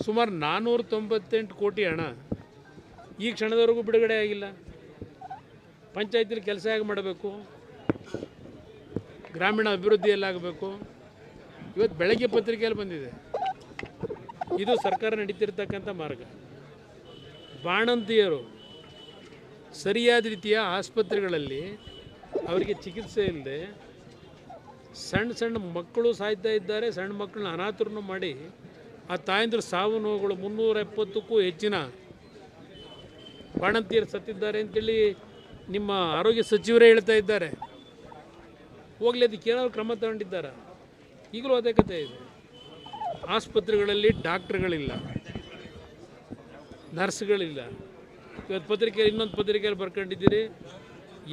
ಸುಮಾರು 498 ಕೋಟಿ ಹಣ ಈ ಕ್ಷಣದವರೆಗೂ ಬಿಡುಗಡೆ ಆಗಿಲ್ಲ. ಪಂಚಾಯತಿಲಿ ಕೆಲಸ ಹೇಗೆ ಮಾಡಬೇಕು, ಗ್ರಾಮೀಣ ಅಭಿವೃದ್ಧಿಯಲ್ಲಾಗಬೇಕು. ಇವತ್ತು ಬೆಳಗ್ಗೆ ಪತ್ರಿಕೆಯಲ್ಲಿ ಬಂದಿದೆ, ಇದು ಸರ್ಕಾರ ನಡೀತಿರ್ತಕ್ಕಂಥ ಮಾರ್ಗ. ಬಾಣಂತಿಯರು ಸರಿಯಾದ ರೀತಿಯ ಆಸ್ಪತ್ರೆಗಳಲ್ಲಿ ಅವರಿಗೆ ಚಿಕಿತ್ಸೆ ಇಲ್ಲದೆ ಸಣ್ಣ ಸಣ್ಣ ಮಕ್ಕಳು ಸಾಯ್ತಾ ಇದ್ದಾರೆ. ಸಣ್ಣ ಮಕ್ಕಳನ್ನ ಅನಾಥರನ್ನು ಮಾಡಿ ಆ ತಾಯಂದ್ರ ಸಾವು ನೋವುಗಳು 370ಕ್ಕೂ ಹೆಚ್ಚಿನ ಬಾಣಂತಿಯರು ಸತ್ತಿದ್ದಾರೆ ಅಂತೇಳಿ ನಿಮ್ಮ ಆರೋಗ್ಯ ಸಚಿವರೇ ಹೇಳ್ತಾ ಇದ್ದಾರೆ. ಹೋಗಲಿ, ಅದಕ್ಕೆ ಏನಾದ್ರು ಕ್ರಮ ತಗೊಂಡಿದ್ದಾರೆ? ಈಗಲೂ ಅದೇ ಕಥೆ ಇದೆ. ಆಸ್ಪತ್ರೆಗಳಲ್ಲಿ ಡಾಕ್ಟ್ರುಗಳಿಲ್ಲ, ನರ್ಸ್ಗಳಿಲ್ಲ. ಇವತ್ತು ಪತ್ರಿಕೆಯಲ್ಲಿ ಇನ್ನೊಂದು ಪತ್ರಿಕೆಯಲ್ಲಿ ಬರ್ಕೊಂಡಿದ್ದೀರಿ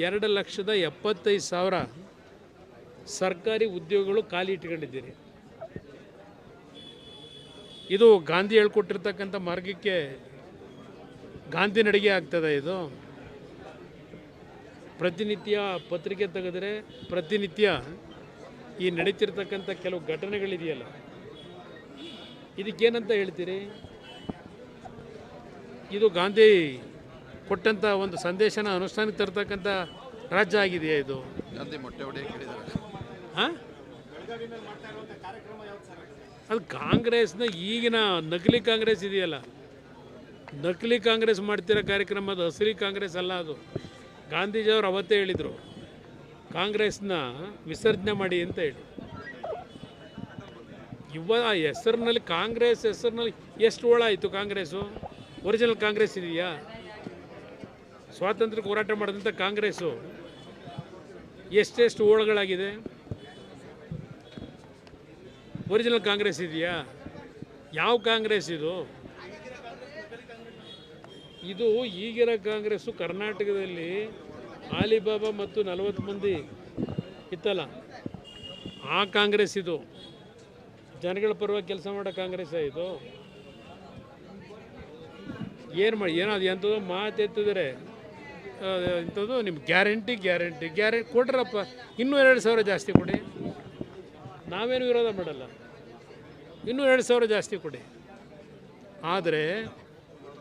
2,75,000 ಸರ್ಕಾರಿ ಉದ್ಯೋಗಗಳು ಖಾಲಿ ಇಟ್ಕೊಂಡಿದ್ದೀರಿ. ಇದು ಗಾಂಧಿ ಹೇಳ್ಕೊಟ್ಟಿರ್ತಕ್ಕಂಥ ಮಾರ್ಗಕ್ಕೆ ಗಾಂಧಿ ನಡಿಗೆ ಆಗ್ತದೆ. ಇದು ಪ್ರತಿನಿತ್ಯ ಪತ್ರಿಕೆ ತೆಗೆದರೆ ಪ್ರತಿನಿತ್ಯ ಈ ನಡೀತಿರ್ತಕ್ಕಂಥ ಕೆಲವು ಘಟನೆಗಳಿದೆಯಲ್ಲ, ಇದಕ್ಕೇನಂತ ಹೇಳ್ತೀರಿ? ಇದು ಗಾಂಧಿ ಕೊಟ್ಟಂಥ ಒಂದು ಸಂದೇಶನ ಅನುಷ್ಠಾನಕ್ಕೆ ತರ್ತಕ್ಕಂಥ ರಾಜ್ಯ ಆಗಿದೆಯಾ ಇದು? ಗಾಂಧಿ ಮೊಟ್ಟೆ ಹೊಡೆಯ ಕೇಳಿದ್ದಾರೆ. ಹಾಂ, ಅದು ಕಾಂಗ್ರೆಸ್ನ ಈಗಿನ ನಕಲಿ ಕಾಂಗ್ರೆಸ್ ಇದೆಯಲ್ಲ, ನಕಲಿ ಕಾಂಗ್ರೆಸ್ ಮಾಡ್ತಿರೋ ಕಾರ್ಯಕ್ರಮ ಅದು. ಅಸಲಿ ಕಾಂಗ್ರೆಸ್ ಅಲ್ಲ ಅದು. ಗಾಂಧೀಜಿಯವರು ಅವತ್ತೇ ಹೇಳಿದರು, ಕಾಂಗ್ರೆಸ್ನ ವಿಸರ್ಜನೆ ಮಾಡಿ ಅಂತ ಹೇಳಿ. ಆ ಹೆಸರಿನಲ್ಲಿ, ಕಾಂಗ್ರೆಸ್ ಹೆಸರಿನಲ್ಲಿ ಎಷ್ಟು ಓಳಾಯಿತು ಕಾಂಗ್ರೆಸ್ಸು? ಒರಿಜಿನಲ್ ಕಾಂಗ್ರೆಸ್ ಇದೆಯಾ? ಸ್ವಾತಂತ್ರ್ಯಕ್ಕೆ ಹೋರಾಟ ಮಾಡಿದಂಥ ಕಾಂಗ್ರೆಸ್ಸು ಎಷ್ಟೆಷ್ಟು ಓಳಗಳಾಗಿದೆ? ಒರಿಜಿನಲ್ ಕಾಂಗ್ರೆಸ್ ಇದೆಯಾ? ಯಾವ ಕಾಂಗ್ರೆಸ್ ಇದು? ಇದು ಈಗಿನ ಕಾಂಗ್ರೆಸ್ಸು ಕರ್ನಾಟಕದಲ್ಲಿ ಆಲಿಬಾಬಾ ಮತ್ತು 40 ಮಂದಿ ಇತ್ತಲ್ಲ, ಆ ಕಾಂಗ್ರೆಸ್ ಇದು. ಜನಗಳ ಪರವಾಗಿ ಕೆಲಸ ಮಾಡೋ ಕಾಂಗ್ರೆಸ್ ಇದು. ಏನೋ ಅದು ಎಂಥದ್ದು ಮಾತೆತ್ತಿದರೆ ಇಂಥದ್ದು ನಿಮ್ಮ ಗ್ಯಾರಂಟಿ ಕೊಡ್ರಪ್ಪ, ಇನ್ನೂ 2,000 ಜಾಸ್ತಿ ಕೊಡಿ. ನಾವೇನು ವಿರೋಧ ಮಾಡಲ್ಲ, ಇನ್ನೂ 2,000 ಜಾಸ್ತಿ ಕೊಡಿ. ಆದರೆ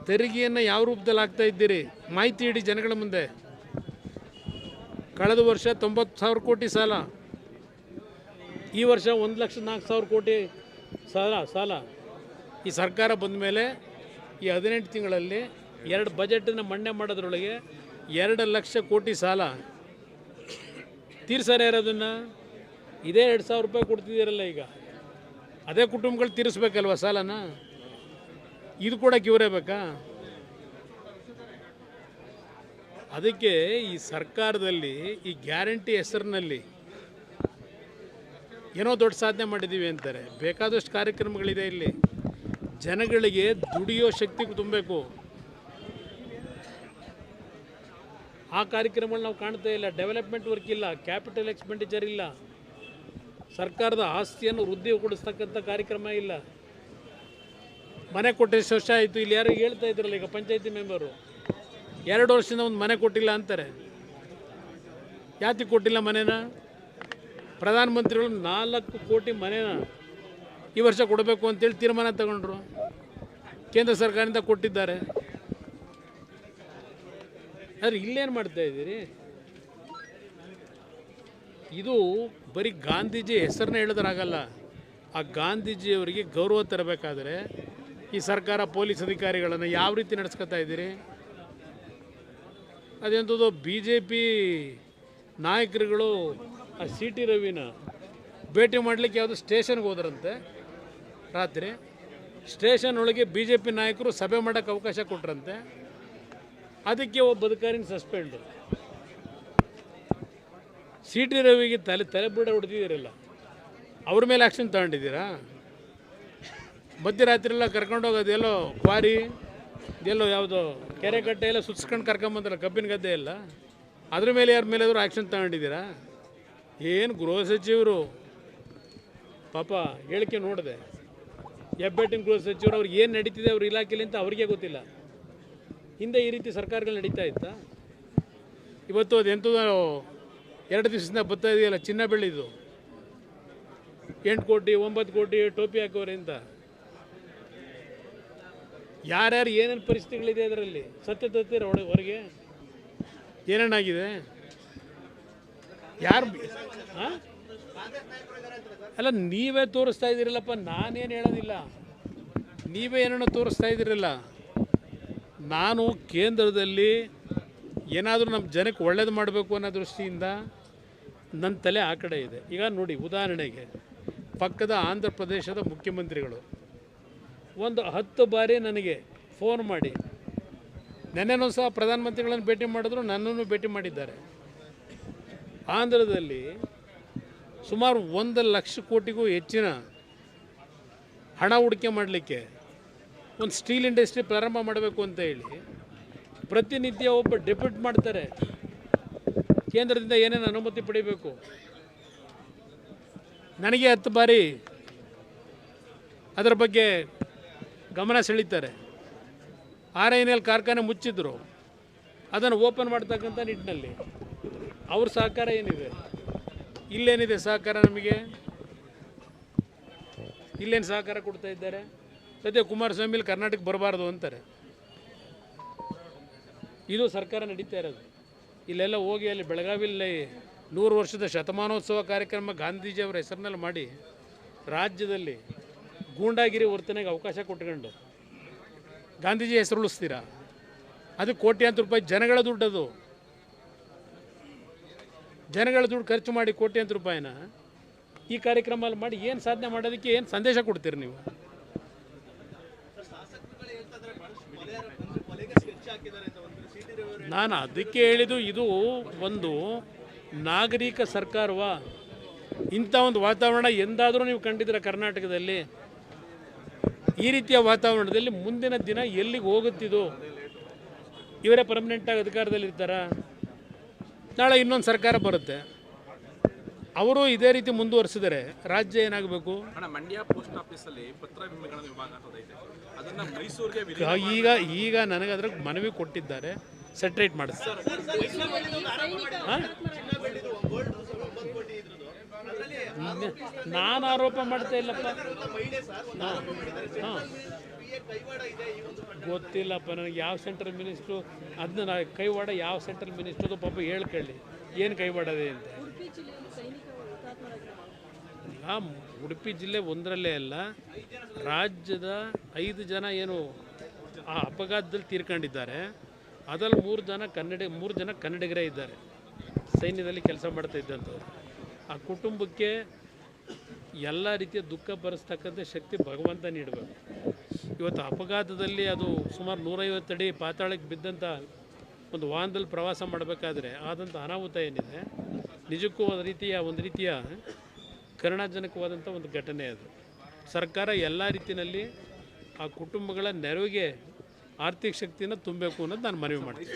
ತೆರಿಗೆಯನ್ನು ಯಾವ ರೂಪದಲ್ಲಿ ಹಾಕ್ತಾ ಇದ್ದೀರಿ ಮಾಹಿತಿ ಇಡಿ ಜನಗಳ ಮುಂದೆ. ಕಳೆದ ವರ್ಷ 90,000 ಕೋಟಿ ಸಾಲ, ಈ ವರ್ಷ 1,04,000 ಕೋಟಿ ಸಾಲ. ಈ ಸರ್ಕಾರ ಬಂದ ಮೇಲೆ ಈ 18 ತಿಂಗಳಲ್ಲಿ 2 ಬಜೆಟನ್ನು ಮಂಡನೆ ಮಾಡೋದ್ರೊಳಗೆ 2 ಲಕ್ಷ ಕೋಟಿ ಸಾಲ ತೀರ್ಸಾರೆ ಇರೋದನ್ನು. ಇದೇ 2,000 ರೂಪಾಯಿ ಕೊಡ್ತಿದ್ದೀರಲ್ಲ ಈಗ, ಅದೇ ಕುಟುಂಬಗಳು ತೀರಿಸ್ಬೇಕಲ್ವ ಸಾಲನ? ಇದು ಕೂಡ ಇವರೇ ಬೇಕಾ? ಅದಕ್ಕೆ ಈ ಸರ್ಕಾರದಲ್ಲಿ ಈ ಗ್ಯಾರಂಟಿ ಹೆಸರಿನಲ್ಲಿ ಏನೋ ದೊಡ್ಡ ಸಾಧನೆ ಮಾಡಿದ್ದೀವಿ ಅಂತಾರೆ. ಬೇಕಾದಷ್ಟು ಕಾರ್ಯಕ್ರಮಗಳಿದೆ ಇಲ್ಲಿ. ಜನಗಳಿಗೆ ದುಡಿಯೋ ಶಕ್ತಿ ತುಂಬಬೇಕು. ಆ ಕಾರ್ಯಕ್ರಮಗಳು ನಾವು ಕಾಣ್ತಾ ಇಲ್ಲ. ಡೆವಲಪ್ಮೆಂಟ್ ವರ್ಕ್ ಇಲ್ಲ, ಕ್ಯಾಪಿಟಲ್ ಎಕ್ಸ್ಪೆಂಡಿಚರ್ ಇಲ್ಲ, ಸರ್ಕಾರದ ಆಸ್ತಿಯನ್ನು ವೃದ್ಧಿಗೊಳಿಸ್ತಕ್ಕಂಥ ಕಾರ್ಯಕ್ರಮ ಇಲ್ಲ. ಮನೆ ಕೊಟ್ಟು ಎಷ್ಟು ವರ್ಷ ಆಯಿತು? ಇಲ್ಲಿ ಯಾರು ಹೇಳ್ತಾ ಇದ್ರಲ್ಲ ಈಗ ಪಂಚಾಯತಿ ಮೆಂಬರು, 2 ವರ್ಷದಿಂದ ಒಂದು ಮನೆ ಕೊಟ್ಟಿಲ್ಲ ಅಂತಾರೆ. ಯಾತಿಗೆ ಕೊಟ್ಟಿಲ್ಲ ಮನೆನ? ಪ್ರಧಾನಮಂತ್ರಿಗಳು 4 ಕೋಟಿ ಮನೆನ ಈ ವರ್ಷ ಕೊಡಬೇಕು ಅಂತೇಳಿ ತೀರ್ಮಾನ ತಗೊಂಡ್ರು. ಕೇಂದ್ರ ಸರ್ಕಾರದಿಂದ ಕೊಟ್ಟಿದ್ದಾರೆ. ಆದರೆ ಇಲ್ಲೇನು ಮಾಡ್ತಾ ಇದ್ದೀರಿ? ಇದು ಬರೀ ಗಾಂಧೀಜಿ ಹೆಸರನ್ನ ಹೇಳಿದ್ರಾಗಲ್ಲ. ಆ ಗಾಂಧೀಜಿಯವರಿಗೆ ಗೌರವ ತರಬೇಕಾದ್ರೆ ಈ ಸರ್ಕಾರ ಪೊಲೀಸ್ ಅಧಿಕಾರಿಗಳನ್ನು ಯಾವ ರೀತಿ ನಡೆಸ್ಕೊತಾ ಇದ್ದೀರಿ? ಅದೆಂಥದ್ದು BJP ನಾಯಕರುಗಳು ಆ CT ರವಿನ ಭೇಟಿ ಮಾಡಲಿಕ್ಕೆ ಯಾವುದೋ ಸ್ಟೇಷನ್ಗೆ ಹೋದ್ರಂತೆ. ರಾತ್ರಿ ಸ್ಟೇಷನ್ ಒಳಗೆ BJP ನಾಯಕರು ಸಭೆ ಮಾಡೋಕ್ಕೆ ಅವಕಾಶ ಕೊಟ್ರಂತೆ. ಅದಕ್ಕೆ ಒಬ್ಬ ಅಧಿಕಾರಿನ ಸಸ್ಪೆಂಡ್. CT ರವಿಗೆ ತಲೆಬುಡ ಹೊಡೆದಿದ್ದೀರಲ್ಲ, ಅವ್ರ ಮೇಲೆ ಆ್ಯಕ್ಷನ್ ತಗೊಂಡಿದ್ದೀರಾ? ಮಧ್ಯರಾತ್ರಿಯೆಲ್ಲ ಕರ್ಕೊಂಡೋಗೋದೆಲ್ಲೋ ಕ್ವಾರಿ ಇದೆಲ್ಲೋ ಯಾವುದೋ ಕೆರೆ ಕಟ್ಟೆ ಎಲ್ಲ ಸುತ್ಸ್ಕೊಂಡು ಕರ್ಕೊಂಬಂದಲ್ಲ ಕಬ್ಬಿನ ಗದ್ದೆ ಎಲ್ಲ, ಅದ್ರ ಮೇಲೆ ಯಾರ ಮೇಲಾದರೂ ಆ್ಯಕ್ಷನ್ ತಗೊಂಡಿದ್ದೀರಾ? ಏನು ಗೃಹ ಸಚಿವರು ಪಾಪ ಹೇಳಿಕೆ ನೋಡಿದೆ. ಹೆಬ್ಬೆಟ್ಟಿನ ಗೃಹ ಸಚಿವರು ಅವ್ರಿಗೆ ಏನು ನಡೀತಿದೆ ಅವ್ರ ಇಲಾಖೆಯಲ್ಲಿ ಅಂತ ಅವ್ರಿಗೆ ಗೊತ್ತಿಲ್ಲ. ಹಿಂದೆ ಈ ರೀತಿ ಸರ್ಕಾರಗಳು ನಡೀತಾ ಇತ್ತಾ? ಇವತ್ತು ಅದು ಎಂಥದ್ದು 2 ದಿವಸದಿಂದ ಬರ್ತಾ ಇದೆಯಲ್ಲ ಚಿನ್ನ ಬೆಳ್ಳಿದು 8 ಕೋಟಿ 9 ಕೋಟಿ ಟೋಪಿ ಹಾಕೋರಿಂದ ಯಾರ್ಯಾರು ಏನೇನು ಪರಿಸ್ಥಿತಿಗಳಿದೆ ಅದರಲ್ಲಿ ಸತ್ಯ ತತ್ತೀರ ಹೊರಗೆ ಏನೇನಾಗಿದೆ ಯಾರು ಹಾಂ ಅಲ್ಲ ನೀವೇ ತೋರಿಸ್ತಾ ಇದ್ದೀರಲ್ಲಪ್ಪ, ನಾನೇನು ಹೇಳೋದಿಲ್ಲ, ನೀವೇ ಏನನ್ನ ತೋರಿಸ್ತಾ ಇದ್ದೀರಲ್ಲ. ನಾನು ಕೇಂದ್ರದಲ್ಲಿ ಏನಾದರೂ ನಮ್ಮ ಜನಕ್ಕೆ ಒಳ್ಳೇದು ಮಾಡಬೇಕು ಅನ್ನೋ ದೃಷ್ಟಿಯಿಂದ ನನ್ನ ತಲೆ ಆ ಕಡೆ ಇದೆ. ಈಗ ನೋಡಿ, ಉದಾಹರಣೆಗೆ ಪಕ್ಕದ ಆಂಧ್ರ ಪ್ರದೇಶದ ಮುಖ್ಯಮಂತ್ರಿಗಳು ಒಂದು 10 ಬಾರಿ ನನಗೆ ಫೋನ್ ಮಾಡಿ, ನೆನ್ನೆನೂ ಸಹ ಪ್ರಧಾನಮಂತ್ರಿಗಳನ್ನು ಭೇಟಿ ಮಾಡಿದ್ರು, ನನ್ನನ್ನು ಭೇಟಿ ಮಾಡಿದ್ದಾರೆ. ಆಂಧ್ರದಲ್ಲಿ ಸುಮಾರು 1,00,000 ಕೋಟಿಗೂ ಹೆಚ್ಚಿನ ಹಣ ಹೂಡಿಕೆ ಮಾಡಲಿಕ್ಕೆ ಒಂದು ಸ್ಟೀಲ್ ಇಂಡಸ್ಟ್ರಿ ಪ್ರಾರಂಭ ಮಾಡಬೇಕು ಅಂತ ಹೇಳಿ ಪ್ರತಿನಿತ್ಯ ಒಬ್ಬ ಡೆಪ್ಯೂಟ್ ಮಾಡ್ತಾರೆ. ಕೇಂದ್ರದಿಂದ ಏನೇನು ಅನುಮತಿ ಪಡಿಬೇಕು, ನನಗೆ 10 ಬಾರಿ ಅದರ ಬಗ್ಗೆ ಗಮನ ಸೆಳೀತಾರೆ. RINL ಕಾರ್ಖಾನೆ ಮುಚ್ಚಿದ್ರು, ಅದನ್ನು ಓಪನ್ ಮಾಡ್ತಕ್ಕಂಥ ನಿಟ್ಟಿನಲ್ಲಿ ಅವ್ರ ಸಹಕಾರ ಏನಿದೆ, ಇಲ್ಲೇನಿದೆ ಸಹಕಾರ? ನಮಗೆ ಇಲ್ಲೇನು ಸಹಕಾರ ಕೊಡ್ತಾ ಇದ್ದಾರೆ? ಸದ್ಯ ಕುಮಾರಸ್ವಾಮಿಲಿ ಕರ್ನಾಟಕ ಬರಬಾರ್ದು ಅಂತಾರೆ. ಇದು ಸರ್ಕಾರ ನಡೀತಾ ಇರೋದು. ಇಲ್ಲೆಲ್ಲ ಹೋಗಿ ಅಲ್ಲಿ ಬೆಳಗಾವಿಯಲ್ಲಿ 100 ವರ್ಷದ ಶತಮಾನೋತ್ಸವ ಕಾರ್ಯಕ್ರಮ ಗಾಂಧೀಜಿಯವರ ಹೆಸರಿನಲ್ಲಿ ಮಾಡಿ ರಾಜ್ಯದಲ್ಲಿ ಗೂಂಡಾಗಿರಿ ವರ್ತನೆಗೆ ಅವಕಾಶ ಕೊಟ್ಕೊಂಡು ಗಾಂಧೀಜಿ ಹೆಸರು ಉಳಿಸ್ತೀರಾ? ಅದು ಕೋಟ್ಯಾಂತರ ರೂಪಾಯಿ ಜನಗಳ ದುಡ್ಡು, ಅದು ಜನಗಳ ದುಡ್ಡು ಖರ್ಚು ಮಾಡಿ ಕೋಟ್ಯಾಂತರ ರೂಪಾಯಿನ ಈ ಕಾರ್ಯಕ್ರಮ ಮಾಡಿ ಏನು ಸಾಧನೆ ಮಾಡೋದಕ್ಕೆ ಏನು ಸಂದೇಶ ಕೊಡ್ತೀರಿ ನೀವು? ನಾನು ಅದಕ್ಕೆ ಹೇಳಿದ್ದು, ಇದು ಒಂದು ನಾಗರಿಕ ಸರ್ಕಾರವ? ಇಂಥ ಒಂದು ವಾತಾವರಣ ಎಂದಾದರೂ ನೀವು ಕಂಡಿದ್ದೀರ ಕರ್ನಾಟಕದಲ್ಲಿ? ಈ ರೀತಿಯ ವಾತಾವರಣದಲ್ಲಿ ಮುಂದಿನ ದಿನ ಎಲ್ಲಿಗೆ ಹೋಗುತ್ತಿದ್ದು? ಇವರೇ ಪರ್ಮನೆಂಟಾಗಿ ಅಧಿಕಾರದಲ್ಲಿರ್ತಾರ? ನಾಳೆ ಇನ್ನೊಂದು ಸರ್ಕಾರ ಬರುತ್ತೆ, ಅವರು ಇದೇ ರೀತಿ ಮುಂದುವರಿಸಿದರೆ ರಾಜ್ಯ ಏನಾಗಬೇಕು? ಮಂಡ್ಯ ಪೋಸ್ಟ್ ಆಫೀಸಲ್ಲಿ ಪತ್ರ ವಿಮೆಗಳ ವಿಭಾಗ ಅಂತದೈತೆ, ಅದನ್ನ ಮೈಸೂರಿಗೆ ಈಗ ನನಗೆ ಅದ್ರ ಮನವಿ ಕೊಟ್ಟಿದ್ದಾರೆ, ಸೆಟ್ರೇಟ್ ಮಾಡಿಸ್ತಾರೆ. ನಾನು ಆರೋಪ ಮಾಡ್ತಾ ಇಲ್ಲಪ್ಪ. ಗೊತ್ತಿಲ್ಲಪ್ಪ ನನಗೆ ಯಾವ ಸೆಂಟ್ರಲ್ ಮಿನಿಸ್ಟ್ರು ಅದನ್ನ ಕೈವಾಡ, ಯಾವ ಸೆಂಟ್ರಲ್ ಮಿನಿಸ್ಟ್ರದು ಪಾಪ ಹೇಳ್ಕೊಳ್ಳಿ ಏನು ಕೈವಾಡದೆ ಅಂತ. ಈಗ ಉಡುಪಿ ಜಿಲ್ಲೆ ಒಂದರಲ್ಲೇ ಅಲ್ಲ, ರಾಜ್ಯದ 5 ಜನ ಏನು ಆ ಅಪಘಾತದಲ್ಲಿ ತೀರ್ಕೊಂಡಿದ್ದಾರೆ, ಅದರಲ್ಲಿ 3 ಜನ ಕನ್ನಡಿಗರೇ ಇದ್ದಾರೆ, ಸೈನ್ಯದಲ್ಲಿ ಕೆಲಸ ಮಾಡ್ತಾ ಇದ್ದಂಥವ್ರು. ಆ ಕುಟುಂಬಕ್ಕೆ ಎಲ್ಲ ರೀತಿಯ ದುಃಖ ಭರಿಸ್ತಕ್ಕಂಥ ಶಕ್ತಿ ಭಗವಂತ ನೀಡಬೇಕು. ಇವತ್ತು ಅಪಘಾತದಲ್ಲಿ ಅದು ಸುಮಾರು 150 ಅಡಿ ಪಾತಾಳಕ್ಕೆ ಬಿದ್ದಂಥ ಒಂದು ವಾಹನದಲ್ಲಿ ಪ್ರವಾಸ ಮಾಡಬೇಕಾದ್ರೆ ಆದಂಥ ಅನಾಹುತ ಏನಿದೆ, ನಿಜಕ್ಕೂ ಒಂದು ರೀತಿಯ ಕರುಣಾಜನಕವಾದಂಥ ಒಂದು ಘಟನೆ ಅದು. ಸರ್ಕಾರ ಎಲ್ಲ ರೀತಿಯಲ್ಲಿ ಆ ಕುಟುಂಬಗಳ ನೆರವಿಗೆ ಆರ್ಥಿಕ ಶಕ್ತಿಯನ್ನು ತುಂಬಬೇಕು ಅನ್ನೋದು ನಾನು ಮನವಿ ಮಾಡ್ತೀನಿ.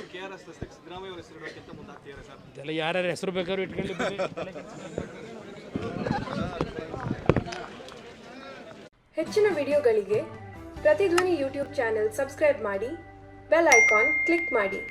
ಇದೆಲ್ಲ ಯಾರ್ಯಾರ ಹೆಸರು ಬೇಕಾದ್ರೂ ಇಟ್ಕೊಂಡಿದ್ದೀನಿ. ಹೆಚ್ಚಿನ ವಿಡಿಯೋಗಳಿಗೆ ಪ್ರತಿಧ್ವನಿ ಯೂಟ್ಯೂಬ್ ಚಾನೆಲ್ ಸಬ್ಸ್ಕ್ರೈಬ್ ಮಾಡಿ, ಬೆಲ್ ಐಕಾನ್ ಕ್ಲಿಕ್ ಮಾಡಿ.